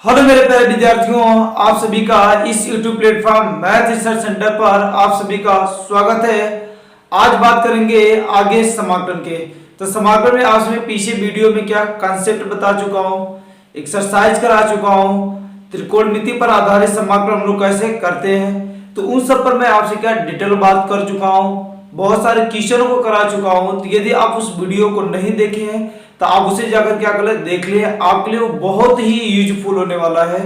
Hello मेरे प्यारे विद्यार्थियों, आप सभी का इस YouTube platform math research centre पर आप सभी का स्वागत है। आज बात करेंगे आगे समाकलन के। तो समाकलन में आज मैं पीछे वीडियो में क्या कॉन्सेप्ट बता चुका हूँ, एक्सरसाइज करा चुका हूँ, त्रिकोणमिति पर आधारित समाकलन हम लोग कैसे करते हैं, तो उन सब पर मैं आपसे क्या डिटेल बात कर चुका हूँ। बहुत सारे क्वेश्चनों को करा चुका हूँ। तो यदि आप उस वीडियो को नहीं देखे हैं तो आप उसे जाकर क्या कर ले देख लिए, आपके लिए वो बहुत ही यूजफुल होने वाला है।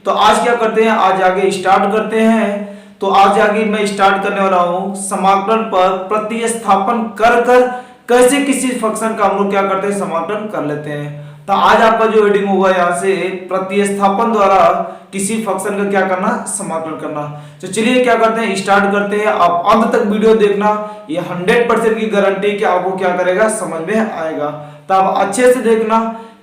तो आज क्या करते हैं, आज आगे स्टार्ट करते हैं। तो आज आगे मैं स्टार्ट करने वाला हूँ समाकलन पर प्रतिस्थापन कर कर कैसे किसी फंक्शन का हम लोग क्या करते हैं समाकलन कर लेते हैं। तो आज आपका जो हेडिंग होगा यहाँ से प्रतिस्थापन द्वारा किसी फंक्शन का क्या करना, समाकलन करना। तो चलिए क्या करते हैं, स्टार्ट करते हैं। आप अंत तक वीडियो देखना, ये 100% की गारंटी कि आपको क्या करेगा, समझ में आएगा। तो आप अच्छे से देखना।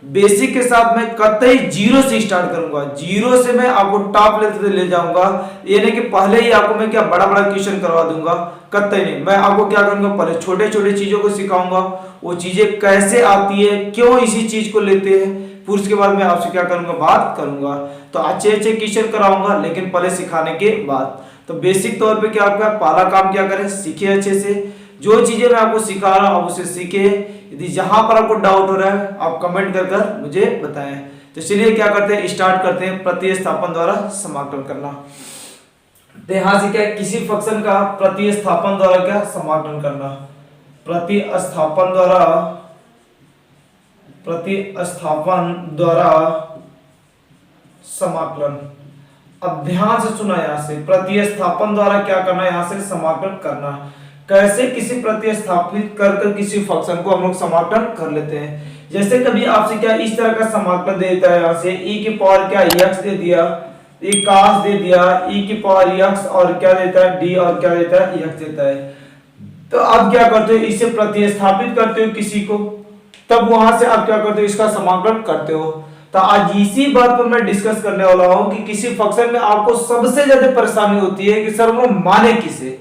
बेसिक के साथ मैं कतई जीरो से स्टार्ट करूंगा, जीरो से मैं आपको टॉप लेवल पे ले जाऊंगा। ये नहीं कि पहले ही आपको मैं क्या बड़ा बड़ा क्वेश्चन करवा दूंगा, कतई नहीं। मैं आपको क्या करूंगा, पहले छोटे छोटे चीजों को सिखाऊंगा, वो चीजें कैसे आती है, क्यों इसी चीज को लेते हैं, फिर उसके बाद मैं आपसे क्या करूंगा, बात करूंगा। तो अच्छे अच्छे क्वेश्चन कराऊंगा, लेकिन पहले सिखाने के बाद। तो बेसिक तौर पे क्या आपका पहला काम क्या करें, सीखे अच्छे से। जो चीजें मैं आपको सिखा रहा हूं आप उसे सीखे। यदि जहां पर आपको डाउट हो रहा है आप कमेंट कर कर मुझे बताएं। तो चलिए क्या करते हैं, स्टार्ट करते हैं प्रतिस्थापन द्वारा समाकलन करना। तो यहां से क्या, किसी फंक्शन का प्रतिस्थापन द्वारा क्या समाकलन करना। प्रतिस्थापन द्वारा समाकलन। अब ध्यान से सुना, यहां से प्रतिस्थापन द्वारा क्या करना, यहां से समाकलन करना। कैसे किसी प्रतिस्थापित कर किसी फंक्शन को हम लोग समाकलन कर लेते हैं। जैसे कभी आपसे क्या इस तरह का समाकलन देता है, यहाँ से e की पावर क्या x दे दिया, एक cos दे दिया, e की पावर x और क्या देता है d और क्या देता है x देता है। तो अब क्या करते हो, इसे प्रतिस्थापित करते हो किसी को, तब वहां से आप क्या करते हो, इसका समाकलन करते हो। तो आज इसी बात पर मैं डिस्कस करने वाला हूं कि किसी फंक्शन में आपको सबसे ज्यादा परेशानी होती है कि सर वो माने किसे।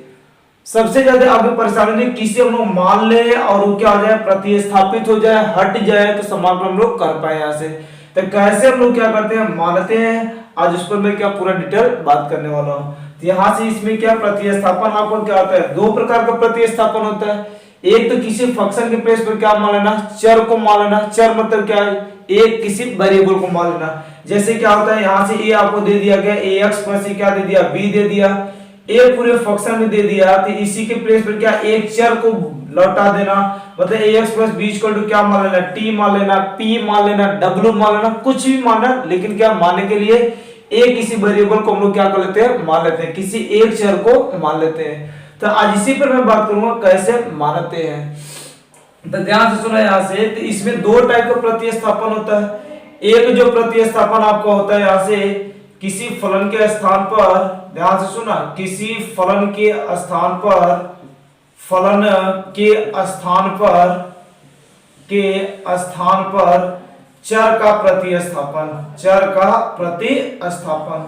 सबसे ज्यादा आपको परेशानी किसी हम लोग मान ले और वो क्या हो जाए, प्रतिस्थापित हो जाए, हट जाए, तो समाकलन हम लोग कर पाए यहाँ से। तो कैसे हम लोग क्या करते हैं, मानते हैं, आज उस पर मैं क्या पूरा डिटेल बात करने वाला हूँ। तो यहाँ से इसमें क्या प्रतिस्थापन आपको क्या होता है, दो प्रकार का प्रतिस्थापन होता है। एक तो किसी फंक्शन के प्लेस पर क्या मान लेना, चर को मान लेना। चर मतलब क्या है, एक किसी वेरिएबल को मान लेना। जैसे क्या होता है, यहाँ से ए आपको दे दिया गया, ए एक्स प्लस क्या दे दिया, बी दे दिया, एक पूरे फंक्शन में दे दिया। तो इसी के प्लेस पर क्या एक चर को लौटा देना, मतलब ax plus b equal to क्या मान लेना, t मान लेना, p मान लेना, w मान लेना, कुछ भी मानना, लेकिन क्या मानने के लिए एक किसी वेरिएबल को हम लोग क्या कर लेते हैं, मान लेते हैं, किसी एक चर को मान लेते हैं। तो आज इसी पर मैं बात करूंगा कैसे मानते हैं। तो ध्यान से सुना यहाँ से। तो इसमें दो टाइप का प्रतिस्थापन होता है। एक जो प्रतिस्थापन आपका होता है यहाँ से किसी फलन के स्थान पर, ध्यान से सुना, किसी फलन के स्थान पर चर का प्रतिस्थापन।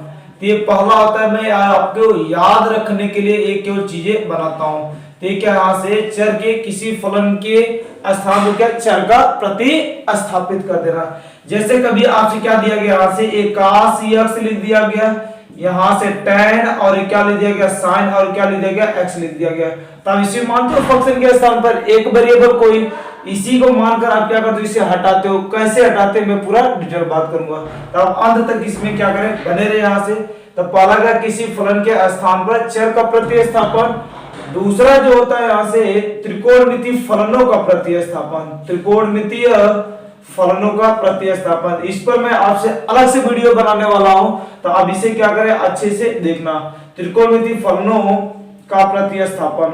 तो ये पहला होता है, मैं आपको याद रखने के लिए एक केवल चीजें बनाता हूं। तो ये क्या, यहाँ से चर के किसी फलन के स्थान पर क्या चर का प्रतिस्थापित कर देना। जैसे कभी आपसे क्या दिया गया, यहाँ से एक cos x लिख दिया गया, यहाँ से tan और क्या लिख दिया गया, sin और क्या लिख दिया गया, x लिख दिया गया। तब इसे मानते हो फंक्शन के स्थान पर एक वेरिएबल कोई, इसी को मानकर आप क्या करते हो, इसे हटाते हो। कैसे हटाते हैं मैं पूरा डिटेल बात करूंगा। तब अंत तक इसमें क्या करें, बने रहे यहाँ से। तब पहला क्या, किसी फलन के स्थान पर चर का प्रतिस्थापन। दूसरा जो होता है यहाँ से त्रिकोणमितीय फलनों का प्रतिस्थापन। त्रिकोणमितीय फलनों का प्रतिस्थापन, इस पर मैं आपसे अलग से वीडियो बनाने वाला हूं। तो अब इसे क्या करें, अच्छे से देखना। त्रिकोणमितीय फलनों का प्रतिस्थापन,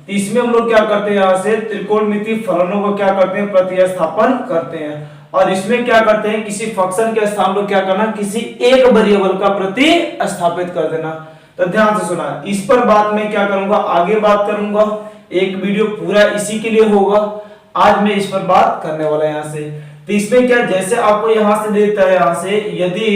इसमें हम लोग क्या करते हैं, यहाँ से त्रिकोणमितीय फलनों को क्या करते हैं, प्रतिस्थापन करते हैं। और इसमें क्या करते हैं, किसी फंक्शन के स्थान पर क्या करना, किसी एक वेरिएबल का प्रतिस्थापित कर देना। तो ध्यान से सुना, इस पर बात मैं क्या करूंगा, आगे बात करूंगा। एक वीडियो पूरा इसी के लिए होगा। आज मैं इस पर बात करने वाला यहाँ से। तो इसमें क्या, जैसे आपको यहाँ से देता है, यहाँ से यदि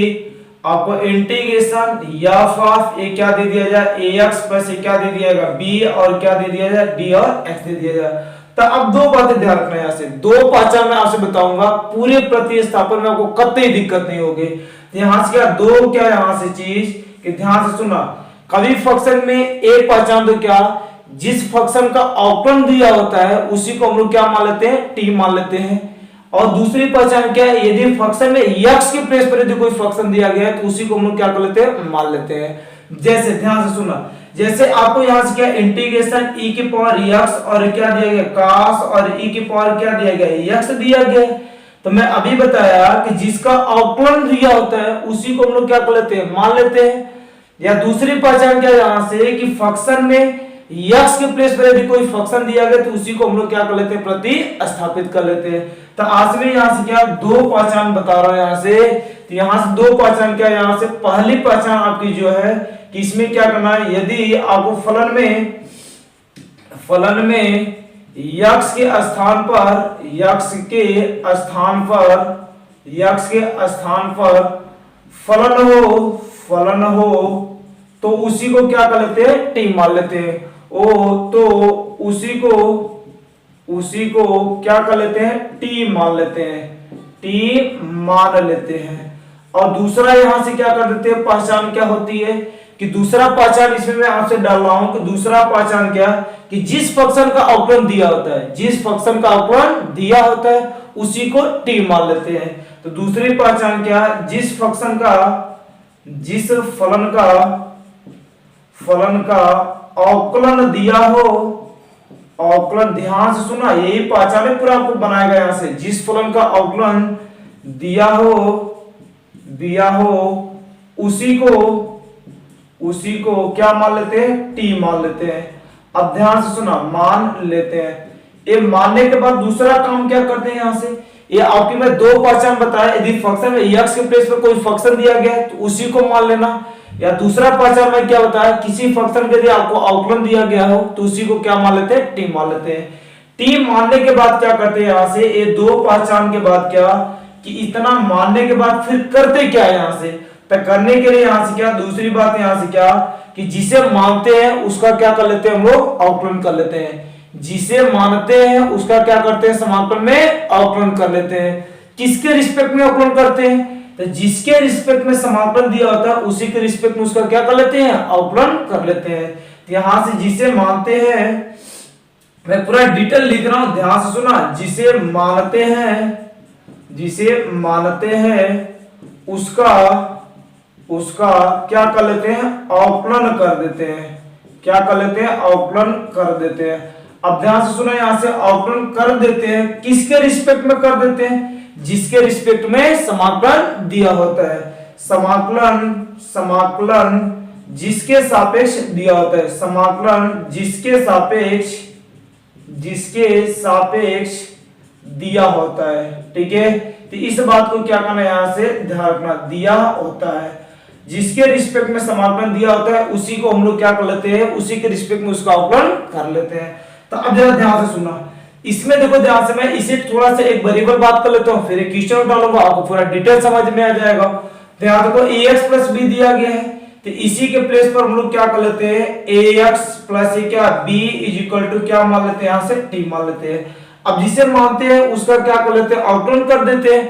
आपको इंटीग्रेशन एफ ऑफ ए क्या दे दिया जाए, ax प्लस क्या दे दिया जाएगा, b और क्या दे दिया जाए, d और x दे दिया जाए। तो अब दो बातें ध्यान रखना है, यहाँ से दो पहचान मैं आपसे बताऊंगा, पूरे प्रतिस्थापन में आपको कतई दिक्कत नहीं होगी। तो यहाँ से क्या दो, क्या यहाँ से चीज कि ध्यान से सुना, कभी फंक्शन में एक पहचान तो क्या, जिस फंक्शन का अवकलन दिया होता है उसी को हम लोग क्या मान लेते हैं, टी मान लेते हैं। और दूसरी पहचान क्या है, यदि फंक्शन में यक्स के प्लेस पर यदि कोई फंक्शन दिया गया है तो उसी को हम लोग क्या कर लेते हैं, मान लेते हैं। जैसे ध्यान से सुना, जैसे आपको यहां से क्या इंटीग्रेशन e की पावर x और क्या दिया गया cos और e की पावर क्या दिया गया x दिया गया। तो मैं अभी बताया कि जिसका अवकलन दिया होता है उसी को हम लोग क्या कर लेते हैं, मान लेते हैं। या दूसरी पहचान क्या यहां से कि फंक्शन में x के प्लेस पर यदि कोई फंक्शन दिया गया तो उसी को हम लोग क्या कर लेते हैं, प्रतिस्थापित कर लेते हैं। तो आज में यहां से क्या दो पहचान बता रहा हूं यहां से। तो यहां से दो पहचान क्या, यहां से पहली पहचान आपकी जो है कि इसमें क्या करना है, यदि आपको फलन में यक्स के स्थान पर फलन हो तो उसी को क्या कर लेते हैं, टी मान लेते हैं। तो उसी को क्या कर लेते हैं, टी मान लेते हैं। और दूसरा यहां से क्या कर देते हैं, पहचान क्या होती है कि दूसरा पहचान इसमें मैं आपसे डाल रहा हूं कि दूसरा पहचान क्या कि जिस फंक्शन का अवकलन दिया होता है उसी को टी मान लेते हैं। तो दूसरी पहचान क्या, जिस फलन का अवकलन दिया हो, अवकलन ध्यान से सुना, यही पहचान है पूरा आपको बनाएगा यहां से, जिस फलन का अवकलन दिया हो उसी को क्या मान लेते हैं, टी मान लेते हैं। अब ध्यान से सुना, मान लेते हैं। ये मानने के बाद दूसरा काम क्या करते हैं यहां से, ये आपकी मैं दो पहचान बताया, यदि फंक्शन में x के प्लेस पर कोई फंक्शन दिया गया है तो उसी को मान लेना। या दूसरा पहचान में क्या बताया, किसी फंक्शन के यदि आपको अवकलन दिया गया हो तो उसी को क्या मान लेते हैं, टी मान लेते हैं। टी मानने के बाद क्या करते हैं यहां से, ये दो पहचान के बाद क्या कि इतना मानने के बाद फिर करते क्या है यहां से, तो करने के लिए यहां से क्या दूसरी बात यहां से क्या कि जिसे मानते हैं उसका क्या कर लेते हैं, हम लोग अवकलन कर लेते हैं। जिसे मानते हैं उसका क्या करते हैं, समाकलन में अवकलन कर लेते हैं। किसके रिस्पेक्ट में अवकलन करते हैं, तो जिसके रिस्पेक्ट में समाकलन दिया होता है उसी के रिस्पेक्ट में उसका क्या कर लेते हैं, अवकलन कर लेते हैं। तो यहां से जिसे मानते हैं, मैं पूरा डिटेल लिख रहा हूं, ध्यान से सुना, जिसे मानते हैं उसका क्या कर लेते हैं, अवकलन कर देते हैं। क्या कर लेते हैं, अवकलन कर देते हैं। अब ध्यान से सुना, यहां से अवकलन कर देते हैं, किसके रिस्पेक्ट में कर देते हैं, जिसके रिस्पेक्ट में समाकलन दिया होता है। समाकलन जिसके सापेक्ष दिया होता है, समाकलन जिसके सापेक्ष दिया होता है, ठीक है। तो इस बात को क्या करना है, यहां से ध्यान रखना, दिया होता है, जिसके रिस्पेक्ट में समाकलन दिया होता है उसी को हम लोग क्या कर लेते हैं, उसी के रिस्पेक्ट में उसका अवकलन कर लेते हैं। तो अब जरा ध्यान से सुनना, इसमें देखो ध्यान से, मैं इसे थोड़ा सा एक वेरिएबल बात कर लेता हूं, फिर एक क्वेश्चन डालूंगा, आपको पूरा डिटेल समझ में आ जाएगा। ध्यान देखो ax प्लस b दिया गया है, तो इसी के प्लेस पर हम लोग क्या कर लेते हैं, ax प्लस क्या b इज इक्वल टू क्या मान लेते हैं, यहां से t मान लेते हैं। अब जिसे मानते हैं उसका क्या कर लेते हैं, अवकलन कर देते हैं।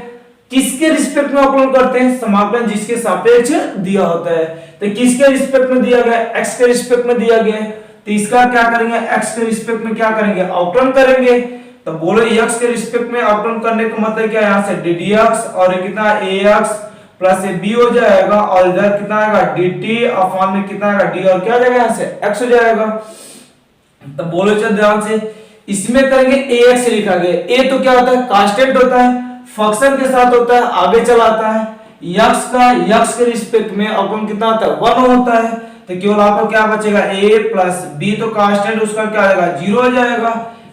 किसके रिस्पेक्ट में अवकलन करते हैं, समाकलन जिसके सापेक्ष दिया होता है। तो किसके रिस्पेक्ट में दिया गया, x के रिस्पेक्ट में दिया गया है, तो इसका क्या करेंगे, x के रिस्पेक्ट में क्या करेंगे, अवकलन करेंगे। तो बोलो x के रिस्पेक्ट में अवकलन करने का मतलब क्या, यहां से ddx और कितना ax प्लस b हो जाएगा, और इधर कितना आएगा dt अपॉन में कितना आएगा d, और क्या हो जाएगा यहां से x हो जाएगा। तो बोलो चल ध्यान से, इसमें करेंगे ax लिखा गया, a तो क्या होता है, कांस्टेंट होता है, फंक्शन के साथ होता है, आगे चलाता है। x के रिस्पेक्ट में अवकलन कितना होता है, 1 होता है। तो केवल आपको क्या बचेगा, a प्लस b तो कांस्टेंट उसका क्या आएगा, 0 हो जाएगा।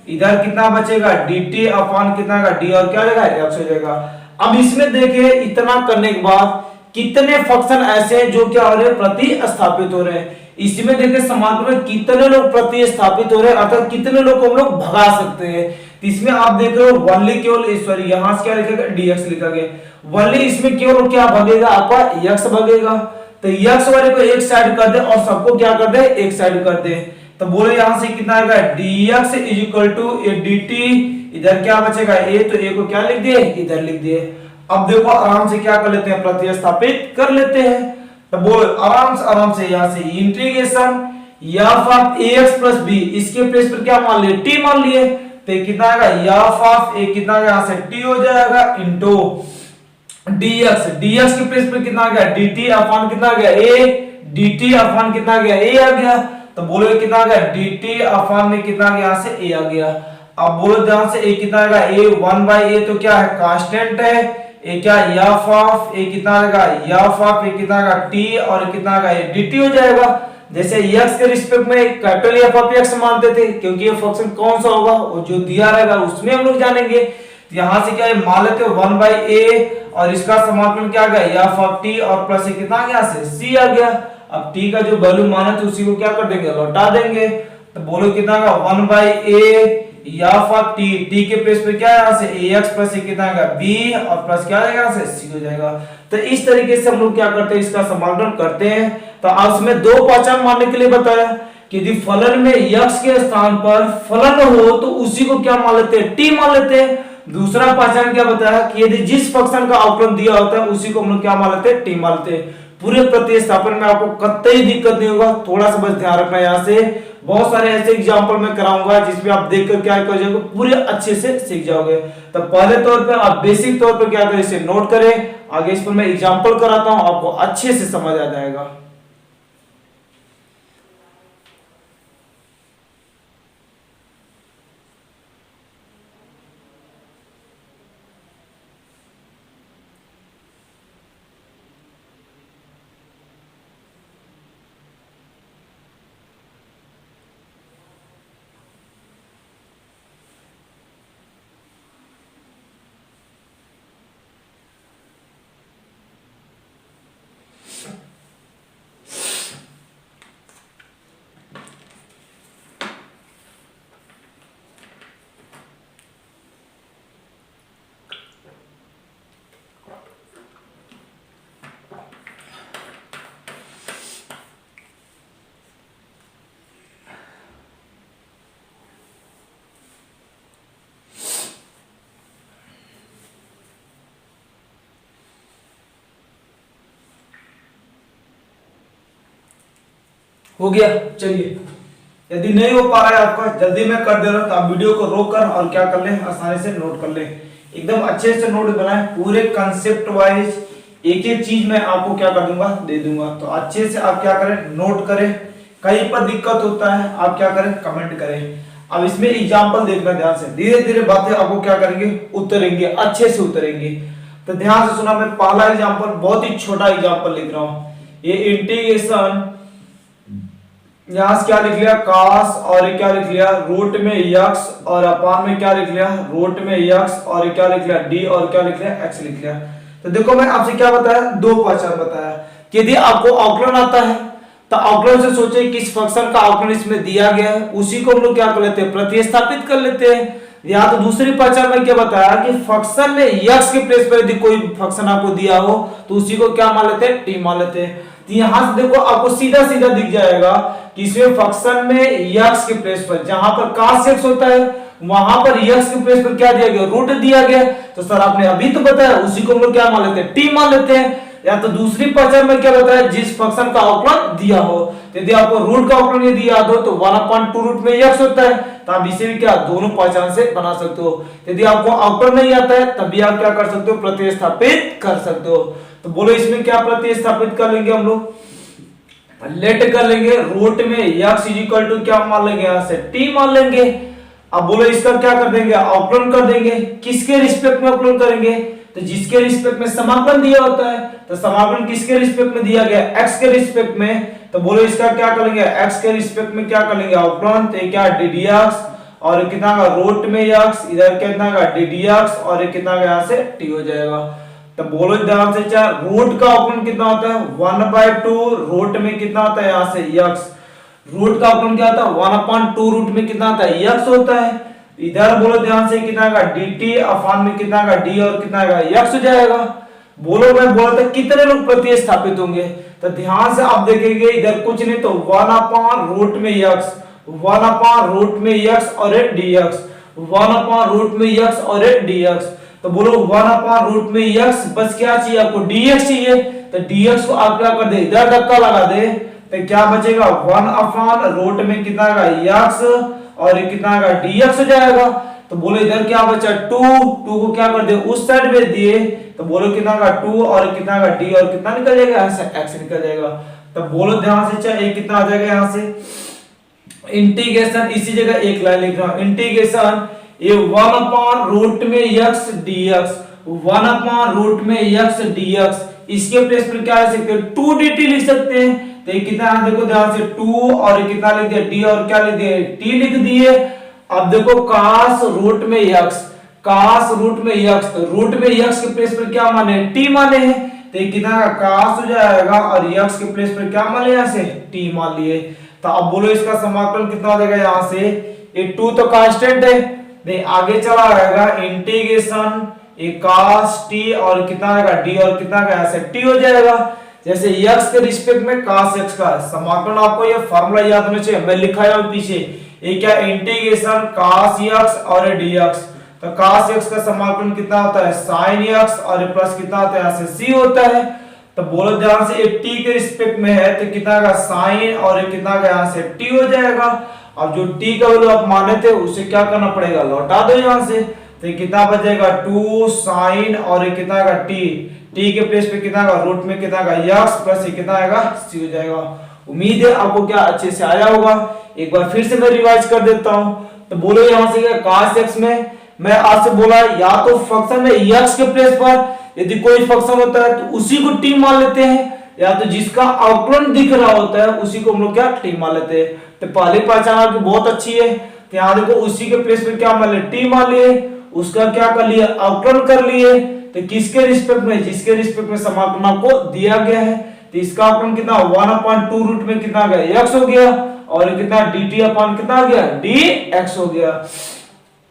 इधर कितना बचेगा, dt अपॉन कितना आएगा d, और क्या हो जाएगा x हो जाएगा। अब इसमें देखिए, इतना करने के बाद कितने फंक्शन ऐसे हैं जो क्या हो रहे हैं, प्रतिस्थापित हो रहे हैं। इसमें देखिए समाकलन में कितने लोग प्रतिस्थापित हो रहे हैं, अर्थात कितने लोग को हम लोग भगा सकते हैं। तो इसमें आप देख रहे हो वनली केवल, सॉरी यहां से क्या लिखा गया, dx लिखा गया, वनली इसमें केवल क्या भगेगा, आपका x भगेगा। तो x वाले को एक साइड कर दे और सबको क्या कर दे, एक साइड कर दे। तो बोलो यहाँ से कितना आएगा dx is equal to A dt, इधर क्या बचेगा a, तो a को क्या लिख दिए इधर लिख दिए। अब देखो आराम से क्या कर लेते हैं प्रतिस्थापित कर लेते हैं। तो बोलो आराम से यहाँ से integration f of ax plus b, इसके प्लेस पर क्या मान लिए t मान लिए, तो कितना आएगा f ऑफ a कितना यहाँ से t हो जाएगा इनटू dx के प्लेस पर कितना आ गया dt अपॉन कितना आ गया a, dt अपॉन कितना आ गया a आ गया। तो बोलो कितना आ गया dt अपॉन में कितना आ गया यहाँ से a आ गया। अब बोलो ध्यान से a कितना आएगा a 1/a, तो क्या है कांस्टेंट है, a क्या f ऑफ a कितना आएगा f ऑफ a कितना आएगा t और कितना आएगा a dt हो जाएगा। जैसे x के रिस्पेक्ट में कैपिटल f ऑफ x मानते थे, क्योंकि ये फंक्शन कौन सा होगा वो जो दिया रहेगा उसमें हम लोग जानेंगे। तो यहाँ से क्या है मान लेते हैं 1/a और इसका समाकलन क्या आ गया f ऑफ t और प्लस से कितना आ गया यहाँ से c आ गया। अब t का जो वैल्यू माना था उसी को क्या कर देंगे लौटा देंगे। तो बोलो कितना आएगा 1/a f ऑफ t के प्लेस पे क्या है यहाँ से ax प्लस कितना आएगा b और प्लस क्या आएगा यहाँ से c हो जाएगा। तो इस तरीके से हम लोग क्या करते हैं इसका समाकलन करते हैं। तो आज में दो पहचान मानने के लिए बताया कि यदि फलन में x के स्थान पर फलन हो तो उसी को क्या मान लेते हैं t मान लेते हैं। दूसरा पहचान क्या बताया कि यदि जिस फंक्शन का अवकलन दिया होता है उसी को हम लोग क्या मान लेते हैं t मान लेते हैं। पूरे प्रतिस्थापन में आपको कतई दिक्कत नहीं होगा, थोड़ा सा बस ध्यान रखना। यहाँ से बहुत सारे ऐसे एग्जांपल मैं कराऊंगा जिसमें आप देखकर क्या कर जाओगे पूरे अच्छे से सीख जाओगे। तो पहले तौर पे आप बेसिक तौर पे क्या करें इसे नोट करें, आगे इस पर मैं एग्जांपल कराता हूं आपको अच्छे से समझ आ जाएगा। हो गया, चलिए यदि नहीं हो पा रहा है आपका जल्दी मैं कर दे रहा हूं तो आप वीडियो को रोक कर और क्या कर लें आसानी से नोट कर लें। एकदम अच्छे से नोट बनाएं पूरे कंसेप्ट वाइज, एक एक चीज मैं आपको क्या कर दूंगा दे दूंगा। तो अच्छे से आप क्या करें नोट करें, कहीं पर दिक्कत होता है आप क्या करें कमेंट करें। अब इसमें एग्जाम्पल देखना ध्यान से, धीरे धीरे बातें आपको क्या करेंगे उतरेंगे, अच्छे से उतरेंगे। तो ध्यान से सुना, मैं पहला एग्जाम्पल बहुत ही छोटा एग्जाम्पल लिख रहा हूं। ये इंटीग्रेशन यहां से क्या लिख लिया cos और क्या लिख लिया रूट में x और अपान में क्या लिख लिया रूट में x और क्या लिख लिया d और क्या लिख लिया x लिख लिया। तो देखो मैं आपसे क्या बताया, दो पहचान बताया कि यदि आपको अवकलन आता है तो अवकलन से सोचे किस फंक्शन का अवकलन इसमें दिया गया है उसी को हम लोग क्या कर लेते हैं प्रतिस्थापित कर लेते हैं। या तो दूसरी पहचान में क्या बताया कि फंक्शन में x के प्लेस पर यदि कोई फंक्शन आपको दिया हो तो उसी को क्या मान लेते हैं t मान लेते हैं। तो यहां से देखो आपको सीधा सीधा दिख जाएगा कि इसमें फंक्शन में x के प्लेस पर जहां पर cos x होता है वहां पर x के प्लेस पर क्या दिया गया रूट दिया गया। तो सर आपने अभी तो बताया उसी को हम लोग क्या मान लेते हैं t मान लेते हैं। या तो दूसरी पहचान में क्या बताया जिस फंक्शन का अवकलन दिया हो, यदि आपको रूट का अवकलन यदि याद हो तो 1/2 रूट में x होता है, तो आप इसे भी क्या दोनों पहचान से बना सकते हो। यदि आपको अवकलन नहीं आता है तब भी आप क्या कर सकते हो प्रतिस्थापित कर सकते हो। तो बोलो इसमें क्या प्रतिस्थापित कर लेंगे हम लोग, लेट कर लेंगे रूट में x इज इक्वल टू क्या मान लेंगे यहाँ से t मान लेंगे। अब बोलो इसका क्या कर देंगे अवकलन कर देंगे, किसके रिस्पेक्ट में अवकलन करेंगे तो जिसके रिस्पेक्ट में समाकलन दिया होता है। तो समाकलन किसके रिस्पेक्ट में दिया गया x के रिस्पेक्ट में, तो बोलो इसका क्या कर लेंगे x के रिस्पेक्ट में क्या कर लेंगे अवकलन। तो क्या ddx और कितना का रूट में x, इधर कितना का ddx और कितना का यहाँ से t हो जाएगा। तो बोलो ध्यान से चार रूट का अवकलन कितना होता है 1/2 रूट में कितना होता है यहाँ से x, रूट का अवकलन क्या होता है 1/2 रूट में कितना होता है x होता है। इधर बोलो ध्यान से कितना का dt अपान में कितना का d और कितना का x हो जाएगा। बोलो मैं बोलता कितने लोग प्रतिस्थापित होंगे, तो ध्यान से आप देखेंगे इधर कुछ नहीं तो 1/रूट में x वन अपॉन रूट में यक्स और एक dx, वन अपॉन रूट में यक्स और एक dx। तो बोलो वन अपॉन रूट में यक्स बस क्या चाहिए आपको, dx चाहिए। तो dx को आप क्या कर दे, इधर धक्का लगा दे, तो क्या बचेगा, वन अपॉन रूट में कितना का यक्स और ये कितना का dx हो जाएगा। तो बोलो इधर क्या बचा, 2 को क्या कर दे उस साइड भेज दिए, तो बोलो कितना का 2 और कितना का d और कितना निकल जाएगा, यहाँ से x निकल जाएगा। तो बोलो ध्यान से, चाहे कितना आ जाएगा यहाँ से इंटीग्रेशन, इसी जगह एक लाइन लिख रहा हूं, इंटीग्रेशन ये वन अपॉन रूट में x dx, one upon root में x dx, इसके प्लेस पर क्या लिख सकते हैं, 2dt लिख सकते हैं। तो ये कितना, देखो ध्यान से 2 और ये कितना लिख दिया d और क्या लिख दिया t लिख दिए। अब देखो cos रूट में x, cos रूट में x, तो रूट में x के प्लेस पर क्या माने, t माने हैं, तो ये कितना का cos हो जाएगा और x के प्लेस पर क्या मान लिया, यहाँ से t मान लिए। तो अब बोलो इसका समाकलन कितना हो जाएगा, यहाँ से ये 2 तो कांस्टेंट है, नहीं आगे चला आएगा इंटीग्रेशन ये cos t और कितना आएगा d और कितना का यहाँ से t हो जाएगा। जैसे x के रिस्पेक्ट में cos x का समाकलन, आपको ये फार्मूला याद होना चाहिए, मैं लिखा है पीछे, ये क्या इंटीग्रेशन cos x और dx। तो cos x का समाकलन कितना होता है, sin x और प्लस कितना होता है, यहाँ से c होता है। तो बोलो ध्यान से, एक t के रिस्पेक्ट में है तो कितना का sin और कितना का यहाँ से t हो जाएगा। अब जो t का वैल्यू आप माने थे उसे क्या करना पड़ेगा, लौटा दो यहाँ से। तो कितना बचेगा 2 sin और कितना का t, t के प्लेस पे कितना का रूट में कितना का x प्लस कितना आएगा c हो जाएगा। उम्मीद है आपको क्या अच्छे से आया होगा। एक बार फिर से मैं रिवाइज कर देता हूं। तो बोलो यहाँ से क्या, cos x में मैं आपसे बोला या तो फंक्शन में x के प्लेस पर यदि कोई फंक्शन होता है तो उसी को t मान लेते हैं, या तो जिसका अवकलन दिख रहा होता है उसी को हम लोग क्या t मान लेते हैं। तो पहली पहचान आपकी बहुत अच्छी है। तो यहाँ देखो उसी के प्लेस पे क्या मान लिए, t मान लिए, उसका क्या कर लिया, अवकलन कर लिए। तो किसके रिस्पेक्ट में, जिसके रिस्पेक्ट में समाकलन आपको दिया गया है। तो इसका अवकलन कितना 1/2 रूट में कितना गया x हो गया और कितना dt अपॉन कितना गया dx हो गया।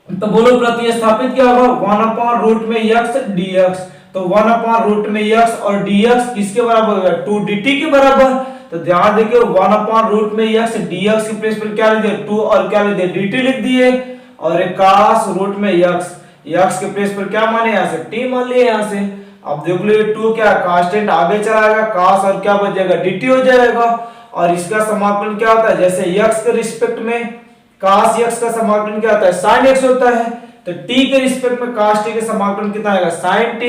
तो बोलो प्रतिस्थापित क्या होगा, 1 रूट में x dx। तो 1 रूट में x और dx किसके बराबर होगा, 2dt के बराबर। तो ध्यान देखिए 1 रूट में x dx के प्लेस पर क्या लिख दिया 2 और क्या लिख दिया dt लिख दिए, और एक cos रूट में x के प्लेस पर क्या माने, यहाँ से t मान लिए यहाँ से। अब देख लो 2 क्या कांस्टेंट आगे चला जाएगा, cos और क्या बच जाएगा dt हो जाएगा। और इसका समाकलन क्या होता है, जैसे x के रिस्पेक्ट में cos x का समाकलन क्या होता है, sin x होता है। तो t के रिस्पेक्ट में cos t का समाकलन कितना आएगा, sin t,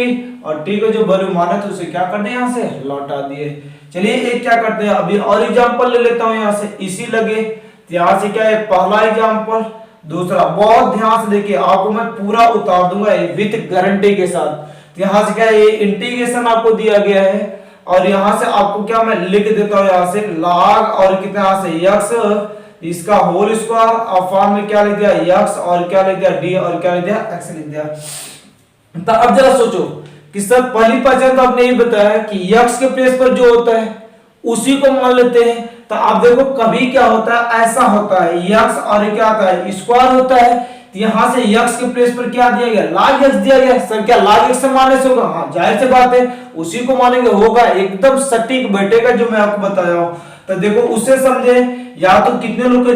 और t को जो वैल्यू माना था उसे क्या कर दिया, यहाँ से लौटा दिए। चलिए एक क्या करते हैं, अभी और एग्जांपल ले लेता हूं यहाँ से, इसी लगे। तो यहाँ से क्या है, पहला एग्जांपल, दूसरा, बहुत ध्यान से देखिए, आपको मैं पूरा उतार दूंगा विद गारंटी के साथ। तो यहाँ से क्या है, ये इंटीग्रेशन आपको दिया गया है, और यहाँ से आपको क्या मैं लिख देता हूँ, यहाँ से log और कितना यहाँ से x इसका होल स्क्वायर, और फॉर्म में क्या लिख दिया x और क्या लिख दिया d और क्या लिख दिया x लिख दिया। तो अब जरा सोचो कि सर पहली पहचान तो आपने ये बताया कि x के प्लेस पर जो होता है उसी को मान लेते हैं। तो आप देखो कभी क्या होता है, ऐसा होता है x और क्या आता है स्क्वायर होता है। तो यहाँ से x के प्लेस पर क्या दिया गया, log x दिया गया। सर क्या log x से मानने से होगा, हाँ जाहिर सी बात है उसी को मानेंगे, होगा एकदम सटीक बैठेगा जो मैं आपको बताया हूँ। तो देखो उससे समझे, या तो कितने लोग का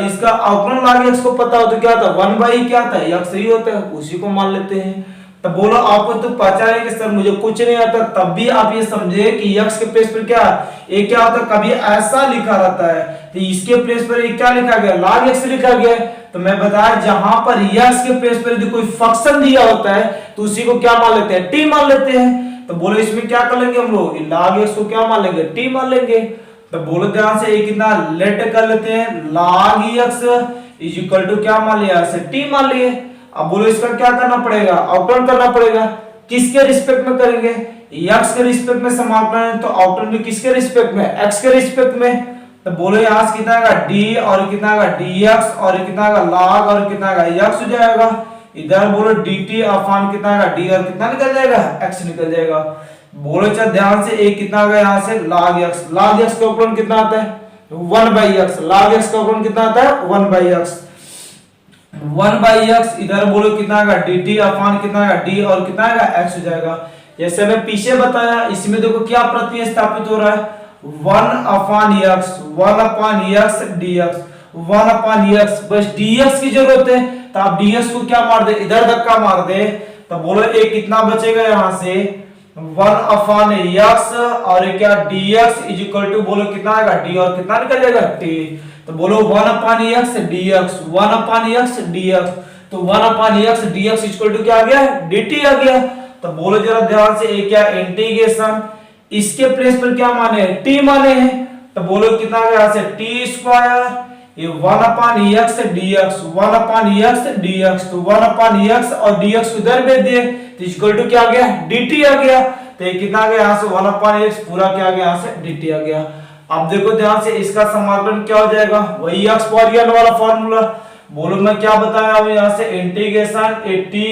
इसका अवकलन log x को पता हो तो क्या था 1/, क्या था x ही होता है, उसी को मान लेते हैं। तो बोलो आपको तो पता है कि सर मुझे कुछ नहीं आता, तब भी आप ये समझे कि x के प्लेस पर क्या ये क्या होता है, कभी ऐसा लिखा रहता है। तो इसके प्लेस पर ये क्या लिखा गया, log x लिखा गया। तो मैं बताया जहां पर x के प्लेस पर यदि कोई फंक्शन दिया होता है तो उसी को क्या मान लेते हैं, t मान लेते हैं। तो बोलो इसमें क्या कर लेंगे हम लोग, log x को क्या मान लेंगे, t मान लेंगे। तो बोलो ध्यान से, एक कितना लेट कर लेते हैं, log x is equal to क्या मान लिया, से t मान लिए। अब बोलो इसका क्या करना पड़ेगा, अवकलन करना पड़ेगा। किसके रिस्पेक्ट में करेंगे, x के रिस्पेक्ट में समाकलन है, तो अवकलन भी किसके रिस्पेक्ट में, x के रिस्पेक्ट में। तो बोलो यहाँ से कितना का d और कितना का dx और कितना का log और कितना का x हो जाएगा। इधर बोलो dt अपॉन कितना का d और कितना निकल जाएगा, x निकल जाएगा। बोलो चल ध्यान से, एक कितना का यहाँ से log x का अवकलन कितना आता है 1/x, log x का अवकलन कितना आता है 1/x, 1/x। इधर बोलो कितना का dt अपॉन कितना का d और कितना का x हो जाएगा। जैसे मैं पीछे बताया, इसमें देखो क्या प्रतिस्थापित हो रहा है, 1/x dx, 1 अपॉन x, बस dx की जरूरत है तो आप dx को क्या मार दे, इधर धक्का मार दे, तो बोलो एक कितना बचेगा यहां से 1 अपॉन x, और ये क्या dx इज इक्वल टू बोलो कितना आएगा d, और कितना निकल जाएगा t, तो बोलो 1 upon x dx, 1 upon x dx, तो 1 upon x dx equal to क्या आ गया, dt आ गया। तो बोलो जरा ध्यान से, ये क्या इंटीग्रेशन, इसके प्लेस पर क्या माने हैं, t माने हैं, तो बोलो कितना आ गया यहां से t स्क्वायर, ये 1 upon x dx, 1 upon x dx, तो 1 अपॉन x और dx उधर भेज दिए तो इक्वल टू क्या आ गया, dt आ गया। तो ये कितना आ गया यहां से 1 अपॉन x पूरा क्या आ गया यहां से dt आ गया। अब देखो ध्यान से, इसका समाकलन क्या हो जाएगा, वही x पावर n वाला फार्मूला। बोलो मैं क्या बताया हूं, यहां से इंटीग्रेशन t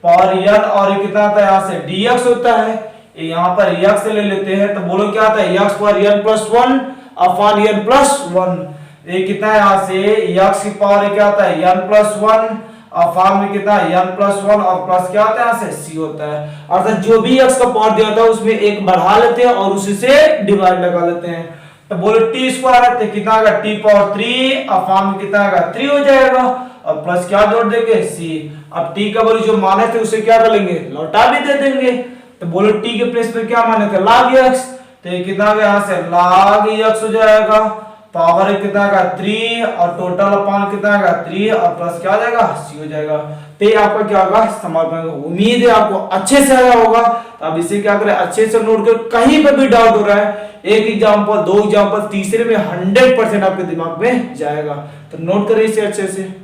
पावर n, और ये कितना आता है यहां से dx होता है, यहाँ पर x ले लेते हैं तो बोलो क्या आता है x power n plus 1 upon n plus 1, ये कितना है यहाँ से x की पावर क्या आता है n प्लस 1 अपॉन में कितना है n प्लस 1, और प्लस क्या आता है यहाँ से c होता है, अर्थात जो भी x का पावर दिया था उसमें एक बढ़ा लेते हैं और उसी से डिवाइड लगा लेते हैं। तो बोलो t स्क्वायर है तो कितना आएगा t पावर 3 अपॉन में कितना आएगा 3 हो जाएगा, और प्लस क्या जोड़ देंगे c, अब t का वैल्यू जो माने थे उसे क्या कर लेंगे, लौटा भी दे देंगे। तो बोलो t के प्लेस पे क्या माने थे log x, तो ये कितना आ गया यहाँ से log x हो जाएगा, पावर कितना आएगा 3, और टोटल अपॉन कितना आएगा 3, और प्लस क्या आ जाएगा c हो जाएगा। तो ये आपका क्या होगा समाकलन। उम्मीद है आपको अच्छे से आया होगा। तो अब इसे क्या करें, अच्छे से नोट कर, कहीं पर भी डाउट हो रहा है, एक एग्जांपल दो एग्जांपल तीसरे में 100% आपके दिमाग में जाएगा। तो नोट करें इसे अच्छे से।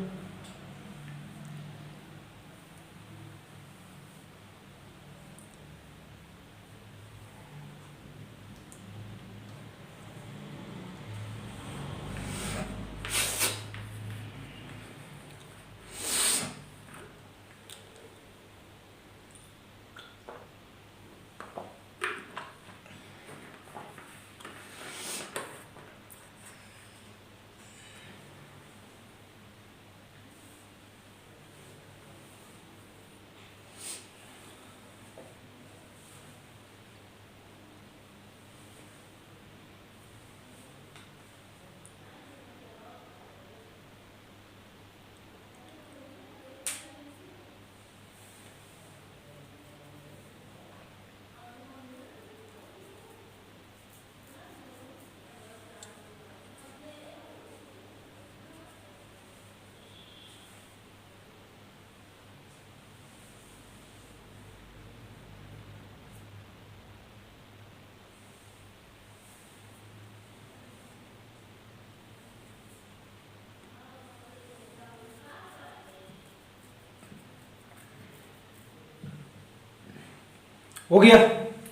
हो गया।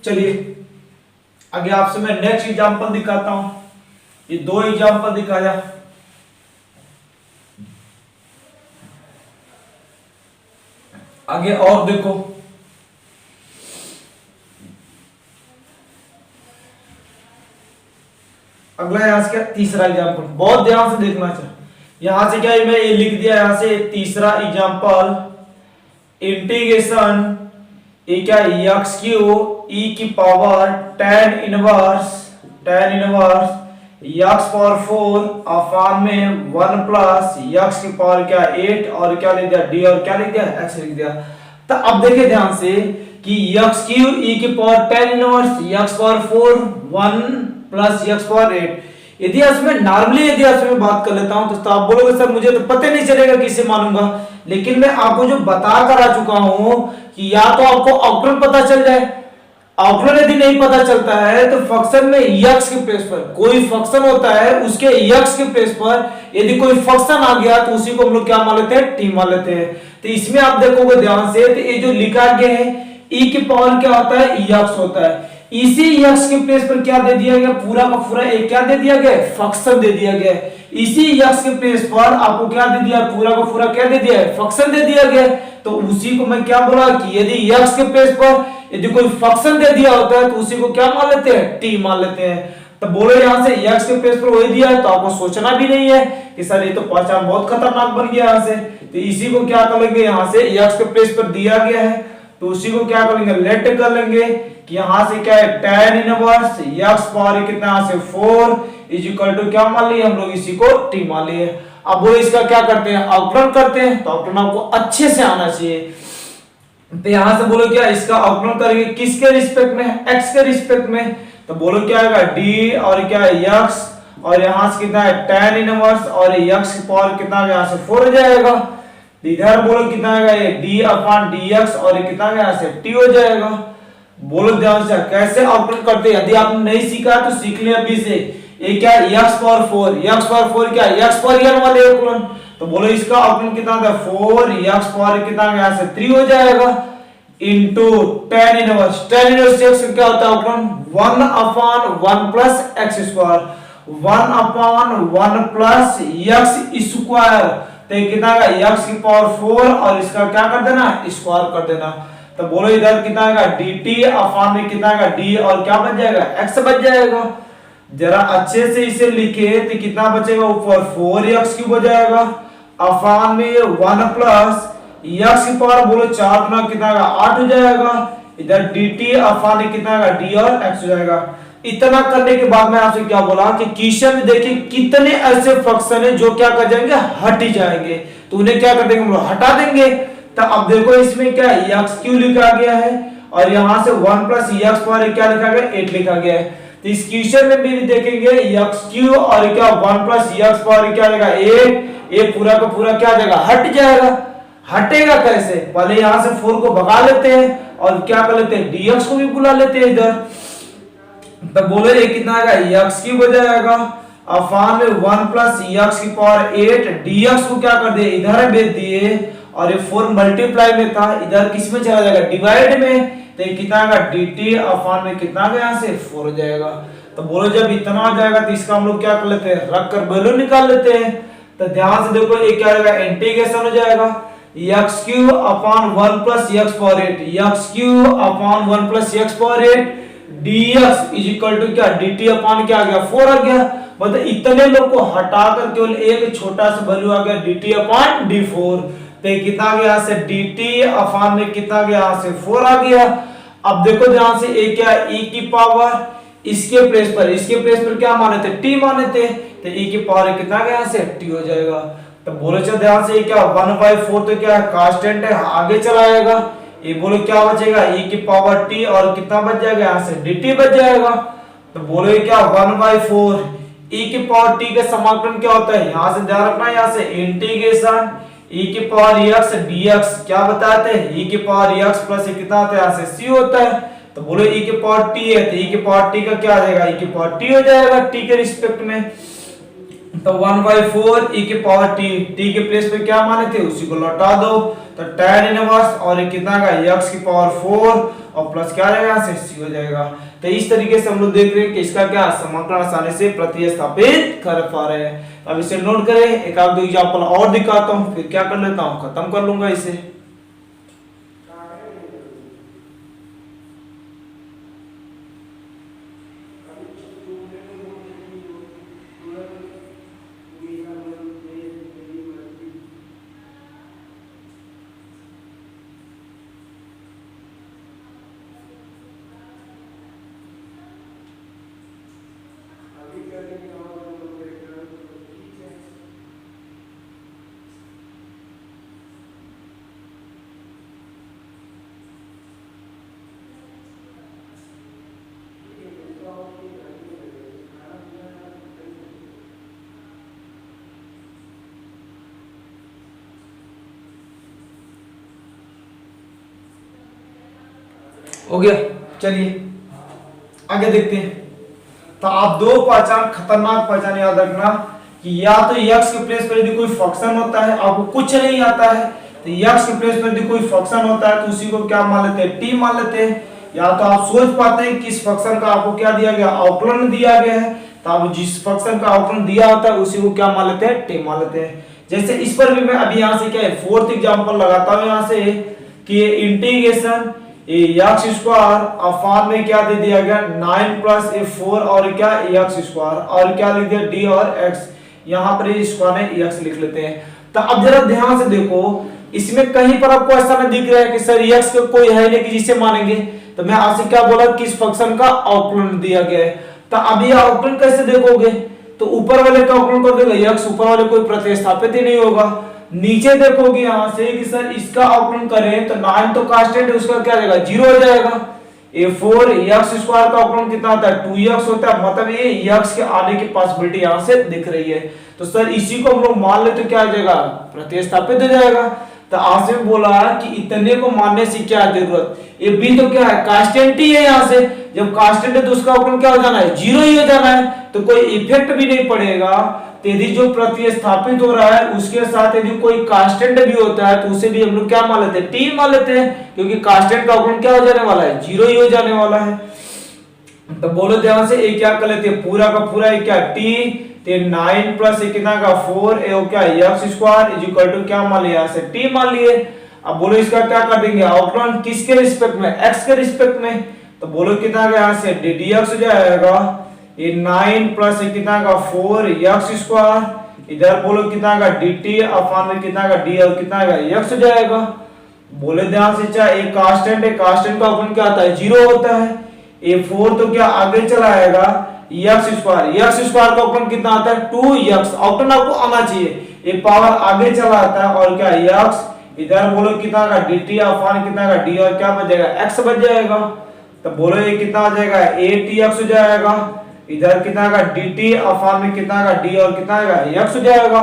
चलिए आगे आपसे मैं नेक्स्ट एग्जांपल दिखाता हूं। ये दो एग्जांपल दिखाया, आगे और देखो। अगला यहां से क्या, तीसरा एग्जांपल, बहुत ध्यान से देखना चाहिए। यहां से क्या मैं ये लिख दिया, यहां से तीसरा एग्जांपल इंटीग्रेशन ये क्या एक्स क्यू ई की power tan inverse x power 4 upon में 1 प्लस एक्स की पावर क्या 8, और क्या लिख दिया डी, और क्या लिख दिया एक्स लिख दिया। तो अब देखिए ध्यान से कि एक्स क्यू ई की power tan inverse x power 4 1 plus x power 8। यदि इसमें नॉर्मली यदि इसमें बात कर लेता हूं तो आप बोलोगे सर मुझे तो पता नहीं चलेगा, किससे मानूंगा। लेकिन मैं आपको जो बता कर आ चुका हूं कि या तो आपको ऑक्टेल पता चल जाए, ऑक्टेल यदि नहीं पता चलता है तो फंक्शन में एक्स के प्लेस पर कोई फंक्शन होता है, उसके एक्स के प्लेस पर यदि कोई फंक्शन आ गया तो उसी को हम लोग क्या मान लेते हैं, टी मान लेते हैं। तो इसमें आप देखोगे ध्यान से, तो ये जो लिखा गया है ई की पावर क्या होता है, एक्स होता है। इसी एक्स के प्लेस पर क्या दे दिया गया, पूरा का पूरा एक क्या दे दिया गया, फंक्शन दे दिया गया। इसी एक्स के प्लेस पर आपको क्या दे दिया, पूरा का पूरा क्या दे दिया है, फंक्शन दे दिया गया। तो उसी को मैं क्या बोला कि यदि एक्स के प्लेस पर यदि कोई फंक्शन दे दिया होता है तो उसी को क्या मान लेते हैं, टी मान लेते हैं। तो बोलो यहां से एक्स के प्लेस पर वही दिया है तो आपको सोचना भी नहीं है कि सर ये तो पहचान बहुत खतरनाक बन गया यहां से। तो इसी को क्या कर लेंगे, यहां से एक्स के प्लेस पर दिया गया है तो उसी को क्या करेंगे, लेट कर लेंगे कि यहां से क्या है tan इनवर्स x पावर कितना यहां से 4 इज इक्वल टू क्या मान लिए हम लोग, इसी को टी मान लिए। अब वो इसका क्या करते हैं, अवकलन करते हैं। तो अवकलन आपको अच्छे से आना चाहिए। तो यहां से बोलो क्या, इसका अवकलन करेंगे किसके रिस्पेक्ट में, एक्स के रिस्पेक्ट में। तो बोलो क्या आएगा, डी और क्या है यक्स, और यहां से कितना है tan इनवर्स, और यक्स की पावर कितना है यहां से 4 हो जाएगा। इधर बोलो कितना आएगा, ये d अपॉन dx, और ये कितना यहां से t हो जाएगा। बोलो ध्यान से कैसे अवकलन करते हैं, यदि आपने नहीं सीखा तो सीख लिया अभी से। ये क्या है x पावर 4, x पावर 4 क्या है, x पावर n वाले अवकलन। तो बोलो इसका अवकलन कितना था 4x पावर कितना यहां से 3 हो जाएगा into tan inverse. tan inverse x क्या होता है अवकलन, 1 upon 1 plus x square, 1 upon 1 plus x square. तो कितना का x की पावर 4, और इसका क्या कर देना, स्क्वायर कर देना। तो बोलो इधर कितना आएगा dt अपॉन में कितना आएगा d, और क्या बच जाएगा x बच जाएगा। जरा अच्छे से इसे लिखे तो कितना बचेगा, ऊपर 4x क्यूब हो जाएगा अपॉन में 1 प्लस x की पावर बोलो 4 गुना कितना आएगा 8 हो जाएगा। इधर dt अपॉन में कितना आएगा d और x हो जाएगा। इतना करने के बाद मैं आपसे क्या बोला कि क्वेश्चन में देखिए कितने ऐसे फंक्शन है जो क्या कर जाएंगे, हट ही जाएंगे। तो उन्हें क्या कर देंगे, हटा देंगे। तो अब देखो इसमें क्या है, एक्स क्यू लिखा गया है, और यहां से 1 प्लस एक्स पावर क्या लिखा गया, 8 लिखा गया है। तो इस क्वेश्चन में भी देखेंगे एक्स क्यू और क्या 1 प्लस एक्स पावर क्या लिखा 8, ये पूरा का पूरा क्या जाएगा, हट जाएगा। हटेगा कैसे, पहले यहां से 4 को भगा लेते हैं और क्या कर लेते हैं, dx को भी बुला लेते हैं इधर। तो बोले ये कितना आएगा, एक्स क्यूब हो जाएगा अपॉन में 1 प्लस एक्स की पावर 8, dx को क्या कर दिए इधर भेज दिए, और ये 4 मल्टीप्लाई में था, इधर किस में चला जाएगा, डिवाइड में। तो ये कितना आएगा dt अपॉन में कितना आएगा यहाँ से 4 हो जाएगा। तो बोलो जब इतना आ जाएगा तो इसका हम लोग क्या कर लेते हैं, रख कर वैल्यू निकाल लेते हैं। तो ध्यान से देखो ये क्या आएगा, इंटीग्रेशन हो जाएगा x cube upon 1 plus x power 8, x cube upon 1 plus x power 8 dx is equal to क्या dt अपॉन क्या आ गया 4 आ गया। मतलब इतने लोग को हटाकर केवल एक छोटा सा वैल्यू आ गया dt अपॉन d4। तो कितना गया यहाँ से dt अपॉन में कितना गया यहाँ से 4 आ गया। अब देखो ध्यान से एक क्या e की पावर इसके प्लेस पर क्या माने थे, t माने थे। तो e की पावर कितना गया यहाँ से t हो जाएगा। तो बोलो चलो ध्यान से क्या 1/4 तो क्या है कांस्टेंट है, आगे चला आएगा। ये बोलो क्या बचेगा e की पावर t, और कितना बच जाएगा यहाँ से dt बच जाएगा। तो बोलो क्या 1/4 e की पावर t का समाकलन क्या होता है, यहाँ से ध्यान रखना, यहाँ से इंटीग्रेशन e की पावर x dx क्या बताते हैं, e की पावर x प्लस कितना होता है यहाँ से c होता है। तो बोलो e की पावर t है, तो e की पावर t का क्या आ जाएगा, e की पावर t हो जाएगा t के रिस्पेक्ट में। तो 1/4 e की पावर t के प्लेस पे क्या माने थे उसी को लौटा दो। तो tan इनवर्स और ये कितना का x की पावर 4 और प्लस क्या आ जाएगा यहाँ से c हो जाएगा। तो इस तरीके से हम लोग देख रहे हैं कि इसका क्या समाकलन आसानी से प्रतिस्थापित कर पा रहे हैं। अब इसे नोट करें, एक आध दो एग्जांपल और दिखाता हूँ, फिर क्या कर लेता हूँ, खत्म कर लूंगा इसे। हो गया, चलिए आगे देखते हैं। तो आप दो पहचान, खतरनाक पहचान याद रखना कि या तो x के प्लेस पर यदि कोई फंक्शन होता है, आपको कुछ नहीं आता है, तो x के प्लेस पर यदि कोई फंक्शन होता है तो उसी को क्या मान लेते हैं, t मान लेते हैं। या तो आप सोच पाते हैं कि इस फंक्शन का आपको क्या दिया गया, अवकलन दिया गया है, तो आप जिस फंक्शन का अवकलन दिया होता है उसी को क्या मान लेते हैं, t मान लेते हैं। जैसे इस पर भी मैं अभी यहाँ से क्या है फोर्थ एग्जाम्पल लगाता हूँ यहाँ से कि इंटीग्रेशन एक्स स्क्वायर अपॉन में क्या दे दिया गया 9 प्लस 4 और क्या एक्स स्क्वायर, और क्या लिख दिया d और x, यहाँ पर स्क्वायर है x लिख लेते हैं। तो अब जरा ध्यान से देखो, इसमें कहीं पर आपको ऐसा नहीं दिख रहा है कि सर x का कोई है नहीं कि जिसे मानेंगे। तो मैं आपसे क्या बोला कि इस फंक्शन का अवकलन दिया गया है। तो अब ये अवकलन कैसे देखोगे, तो ऊपर वाले का अवकलन कर देगा x, ऊपर वाले कोई प्रतिस्थापित ही नहीं होगा। नीचे देखोगे यहां से कि सर इसका अवकलन करें तो 9 तो कांस्टेंट है, उसका क्या जाएगा 0 हो जाएगा। ये 4x स्क्वायर का अवकलन कितना आता है 2x होता है, मतलब ये x के आने की पॉसिबिलिटी यहां से दिख रही है। तो सर इसी को हम लोग मान ले तो क्या आ जाएगा प्रतिस्थापित हो जाएगा। तो आपसे बोला कि इतने को मानने से क्या जरूरत, ये भी तो क्या है कांस्टेंट ही है, यहां से जब कांस्टेंट है तो उसका अवकलन क्या हो जाना है 0 ही हो जाना है, तो कोई इफेक्ट भी नहीं पड़ेगा। तो यदि जो प्रतिस्थापित हो रहा है उसके साथ यदि कोई कांस्टेंट भी होता है तो उसे भी हम लोग क्या मान लेते हैं t मान लेते हैं, क्योंकि कांस्टेंट का अवकलन क्या हो जाने वाला है 0 ही हो जाने वाला है। तो बोलो ध्यान से, एक क्या कर लेते हैं पूरा का पूरा एक क्या t, तो 9 प्लस एक कितना का 4 क्या x square is equal to क्या मान लिया से t मान लिए। अब बोलो इसका क्या कर देंगे अवकलन किसके रिस्पेक्ट में x के रिस्पेक्ट में, तो बोलो कितना का यहां से dx हो जाएगा, ये 9 प्लस कितना का 4x स्क्वायर, इधर बोलो कितना का dt अपॉन में कितना का d और कितना का x हो जाएगा। बोले ध्यान से, चाहे एक कांस्टेंट है, कांस्टेंट का अवकलन क्या आता है 0 होता है। ये 4 तो क्या आगे चला आएगा x स्क्वायर का अवकलन कितना आता है 2x, अवकलन आपको आना चाहिए, ये पावर आगे चला आता है और क्या x, इधर बोलो कितना का dt अपॉन कितना का d और क्या बच जाएगा x बच जाएगा। तो बोलो ये कितना आ जाएगा 8x हो जाएगा, इधर कितना का dt अपॉन में कितना का d और कितना का x हो जाएगा।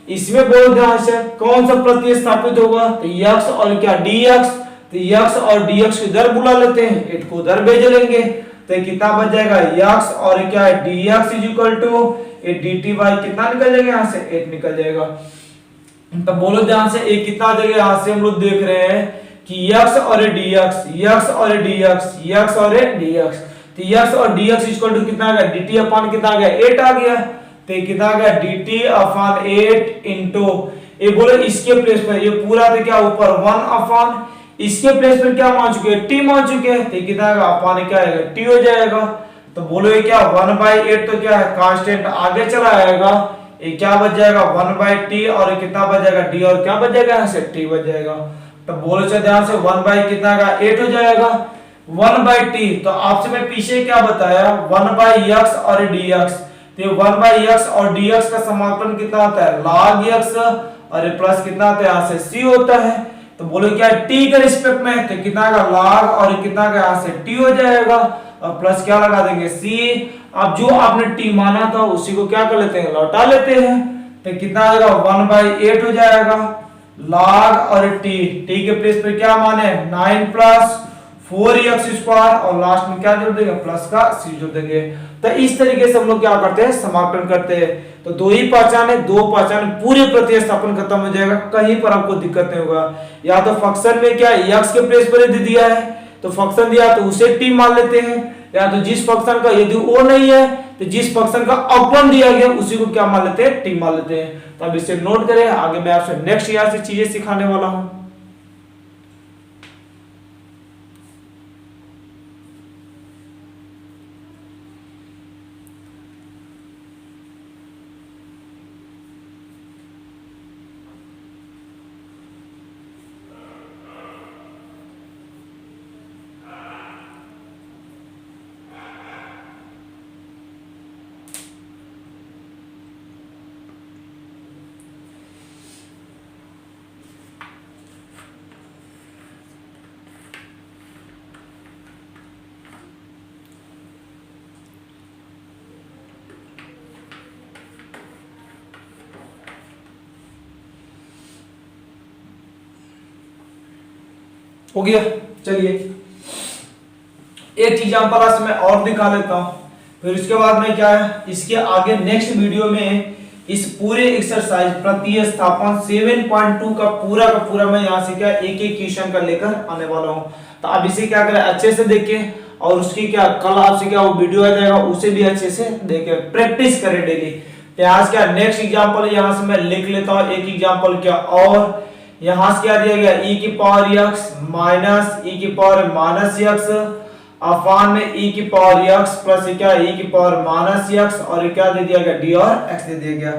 इसमें बोलो ध्यान से कौन सा प्रतिस्थापित होगा तो x और क्या dx, तो x और dx को इधर बुला लेते हैं, 8 को उधर भेज लेंगे, तो कितना बच जाएगा x और क्या dx is equal to dt by कितना निकल जाएगा यहां से 8 निकल जाएगा। तो बोलो ध्यान से एक कितना आ जाएगा, यहां से हम लोग देख रहे हैं कि x और dx, x और dx, x और dx, तो x और dx इक्वल टू कितना आ गया dt अपॉन कितना आ गया 8 आ गया, तो कितना आ गया dt अपॉन 8 इनटू ये बोलो इसके प्लेस पर ये पूरा तो क्या ऊपर 1 अपॉन इसके प्लेस पर क्या मान चुके हैं t मान चुके हैं, तो कितना आएगा अपॉन क्या आएगा t हो जाएगा। तो बोलो ये क्या 1/8 तो क्या है कांस्टेंट आगे चला आएगा, ये क्या बच जाएगा 1/t और कितना बच जाएगा d और क्या बच जाएगा यहां से t बच जाएगा। तो बोलो से ध्यान से 1 कितना का 8 हो जाएगा 1/t, तो आपसे मैं पीछे क्या बताया 1/x और dx, तो 1/x और dx का समाकलन कितना होता है log x और प्लस कितना होता है यहां से c होता है। तो बोलो क्या t के रिस्पेक्ट में, तो कितना का log और कितना का यहां से t हो जाएगा और प्लस क्या लगा देंगे c। अब जो आपने t माना था उसी को क्या कर लेते हैं लौटा लेते हैं, तो कितना आएगा 1/8 हो जाएगा log और t के प्लेस पे क्या माने 9 प्लस 4x स्क्वायर और लास्ट में क्या जोड़ देंगे प्लस का c जोड़ देंगे। तो इस तरीके से हम लोग क्या करते हैं समाकलन करते हैं। तो दो ही पहचान है, दो पहचान पूरे प्रतिस्थापन खत्म हो जाएगा, कहीं पर आपको दिक्कत नहीं होगा। या तो फंक्शन में क्या x के प्लेस पर यदि दिया है तो फंक्शन दिया तो उसे t मान लेते हैं, या तो जिस फंक्शन का यदि वो नहीं है तो जिस फंक्शन का अवकलन दिया गया उसी को क्या मान लेते हैं t मान लेते हैं। तो अब इसे नोट करें, आगे मैं आपसे नेक्स्ट यहाँ से चीजें सिखाने वाला हूँ। हो गया, चलिए एक एग्जांपल आज मैं और दिखा लेता हूं, फिर उसके बाद में क्या है इसके आगे नेक्स्ट वीडियो में इस पूरे एक्सरसाइज प्रतिस्थापन 7.2 का पूरा मैं यहां से क्या एक एक क्वेश्चन का लेकर आने वाला हूं। तो अब इसे क्या करें अच्छे से देखें और उसकी क्या कल आपसे क्या वो वीडियो आ जाएगा उसे भी अच्छे से देखें, प्रैक्टिस करें डेली। तो आज क्या नेक्स्ट एग्जांपल यहां से मैं लिख लेता हूं एक एग्जांपल क्या, और यहां से क्या दिया गया e की पावर x माइनस e की पावर माइनस x अपान में e की पावर x प्लस क्या e की पावर माइनस x और क्या दे दिया गया d और x दे दिया गया।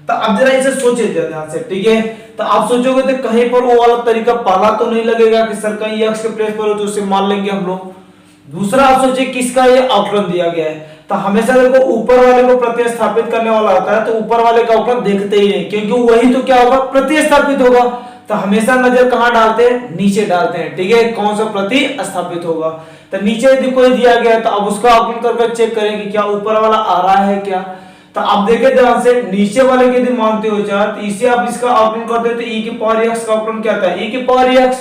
तो अब जरा इसे सोचे ध्यान से, ठीक है। तो आप सोचोगे तो कहीं पर वो वाला तरीका पहला तो नहीं लगेगा कि सर कहीं x के प्लेस पर हो तो उसे मान लेंगे हम लोग। दूसरा आप सोचे किसका ये अवकलन दिया गया है, तो हमेशा देखो ऊपर वाले को प्रतिस्थापित करने वाला आता है तो ऊपर वाले का अवकलन देखते ही नहीं, क्योंकि वही तो क्या होगा, प्रतिस्थापित होगा। तो हमेशा नजर कहां डालते हैं, नीचे डालते हैं, ठीक है, कौन सा प्रतिस्थापित होगा। तो नीचे यदि कोई दिया गया है तो अब उसका अवकलन करके चेक करें कि क्या ऊपर वाला आ रहा है क्या। तो आप देखें ध्यान से, नीचे वाले के यदि मानते हो चार तो इसे आप इसका अवकलन करते हो तो e की पावर x का अवकलन क्या था, e की पावर x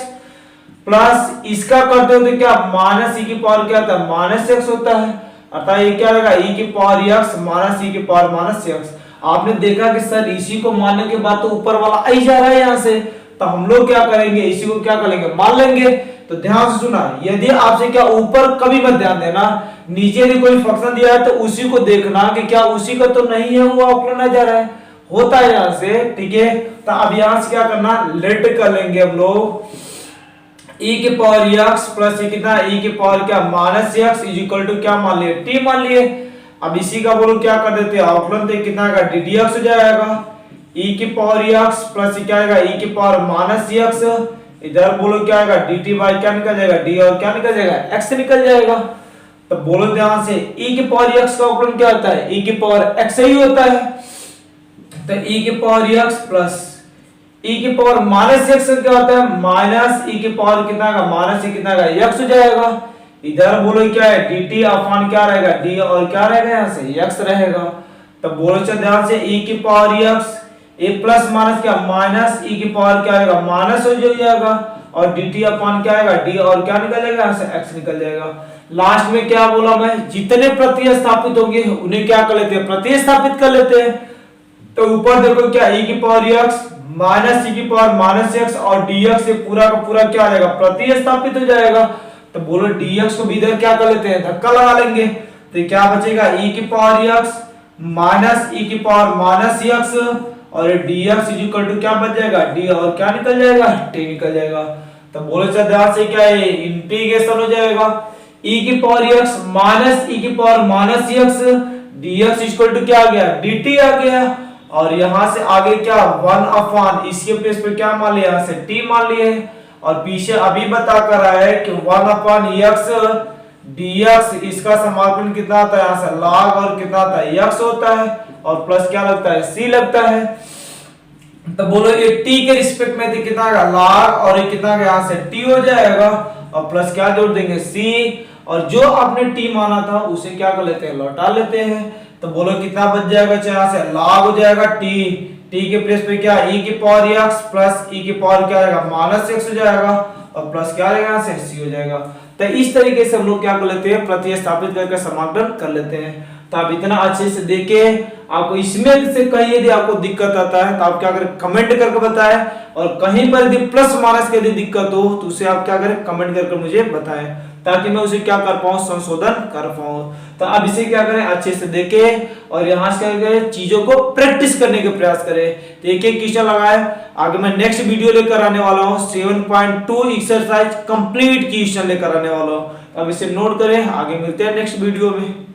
प्लस इसका करते हो तो क्या माइनस e की पावर क्या था, माइनस x होता है। अतः ये क्या रहेगा, e की पावर x माइनस e की पावर माइनस x। आपने देखा कि सर इसी को मानने के बाद तो ऊपर वाला आ ही जा रहा है यहाँ से, तो हम लोग क्या करेंगे, इसी को क्या करेंगे, मान लेंगे। तो ध्यान से सुना, यदि आपसे क्या ऊपर कभी मत ध्यान देना, नीचे यदि कोई फंक्शन दिया है तो उसी को देखना कि क्या उसी का तो नहीं है वो अवकलन आ जा रहा है, होता है यहाँ से, ठीक है। तो अब यहाँ से क्या करना, लेट कर लेंगे हम लोग e की पावर x प्लस कितना, e की पावर क्या minus x is equal to क्या मान लिए, t मान लिए। अब इसी का बोलो क्या कर देते हैं अवकलन, तो कितना का ddx हो जाएगा, e की पावर x प्लस क्या आएगा e की पावर माइनस x, इधर बोलो क्या आएगा dt बाय क्या निकल जाएगा, d और क्या निकल जाएगा, x निकल जाएगा। तो बोलो ध्यान से e की पावर x का अवकलन क्या होता है, e की पावर x ही होता है। तो e की पावर x प्लस e की पावर माइनस x क्या होता है, माइनस e की पावर कितना का, माइनस e कितना का x हो जाएगा। इधर बोलो क्या है dt अपॉन क्या रहेगा, d और क्या रहेगा यहाँ से x रहेगा। तो बोलो चल ध्यान से e की power x a plus minus क्या माइनस e की पावर क्या आएगा, माइनस हो जाएगा, और dt अपॉन क्या आएगा d और क्या निकल जाएगा यहाँ से x निकल जाएगा। लास्ट में क्या बोला मैं, जितने प्रतिस्थापित होंगे उन्हें क्या कर लेते हैं, प्रतिस्थापित कर लेते हैं। तो ऊपर देखो क्या e की पावर x माइनस e की पावर माइनस x और dx से पूरा का पूरा क्या आ जाएगा, प्रतिस्थापित हो जाएगा। तो बोलो dx को भी इधर क्या कर लेते हैं, धक्का लगा लेंगे। तो क्या बचेगा e की पावर x माइनस e की पावर माइनस x और dx इज इक्वल टू क्या बच जाएगा, d और क्या निकल जाएगा, t निकल जाएगा। तो बोलो चल ध्यान से क्या है, इंटीग्रेशन हो जाएगा e की पावर x माइनस e की power minus x dx is equal to क्या आ गया, dt आ गया। और यहां से आगे क्या 1 अपॉन इसके प्लेस पे क्या मान लिया, यहां से t मान लिए, और पीछे अभी बता कर रहा है कि 1 अपॉन x dx इसका समाकलन कितना आता है, यहां से log और कितना आता है x होता है, और प्लस क्या लगता है c लगता है। तो बोलो ये t के रिस्पेक्ट में तो कितना का log और ये कितना का यहाँ से t हो जाएगा, और प्लस क्या जोड़ देंगे c, और जो आपने t माना था उसे क्या कर लेते हैं, लौटा लेते हैं। तो बोलो कितना बच जाएगा, यहाँ से log हो जाएगा t के प्लेस पे क्या e की पावर x प्लस e की पावर क्या आएगा माइनस x हो जाएगा, और प्लस क्या आएगा यहाँ से c हो जाएगा। तो इस तरीके से हम लोग क्या कर लेते हैं, प्रतिस्थापित करके समाकलन कर लेते हैं। तो आप इतना अच्छे से देखे, आपको इसमें से कहीं यदि आपको दिक्कत आता है तो आप क्या करें, कमेंट करके बताएं, और कहीं पर यदि प्लस माइनस की यदि दिक्कत हो तो उसे आप क्या करें, कमेंट करके मुझे बताएं, ताकि मैं उसे क्या कर पाऊं, संशोधन कर पाऊं। तो अब इसे क्या करें, अच्छे से देखें और यहाँ से क्या करें, चीजों को प्रैक्टिस करने का प्रयास करें। तो एक एक क्वेश्चन लगाए, आगे मैं नेक्स्ट वीडियो लेकर आने वाला हूँ 7.2 एक्सरसाइज कंप्लीट क्वेश्चन लेकर आने वाला हूँ। अब इसे नोट करें, आगे मिलते हैं नेक्स्ट वीडियो में।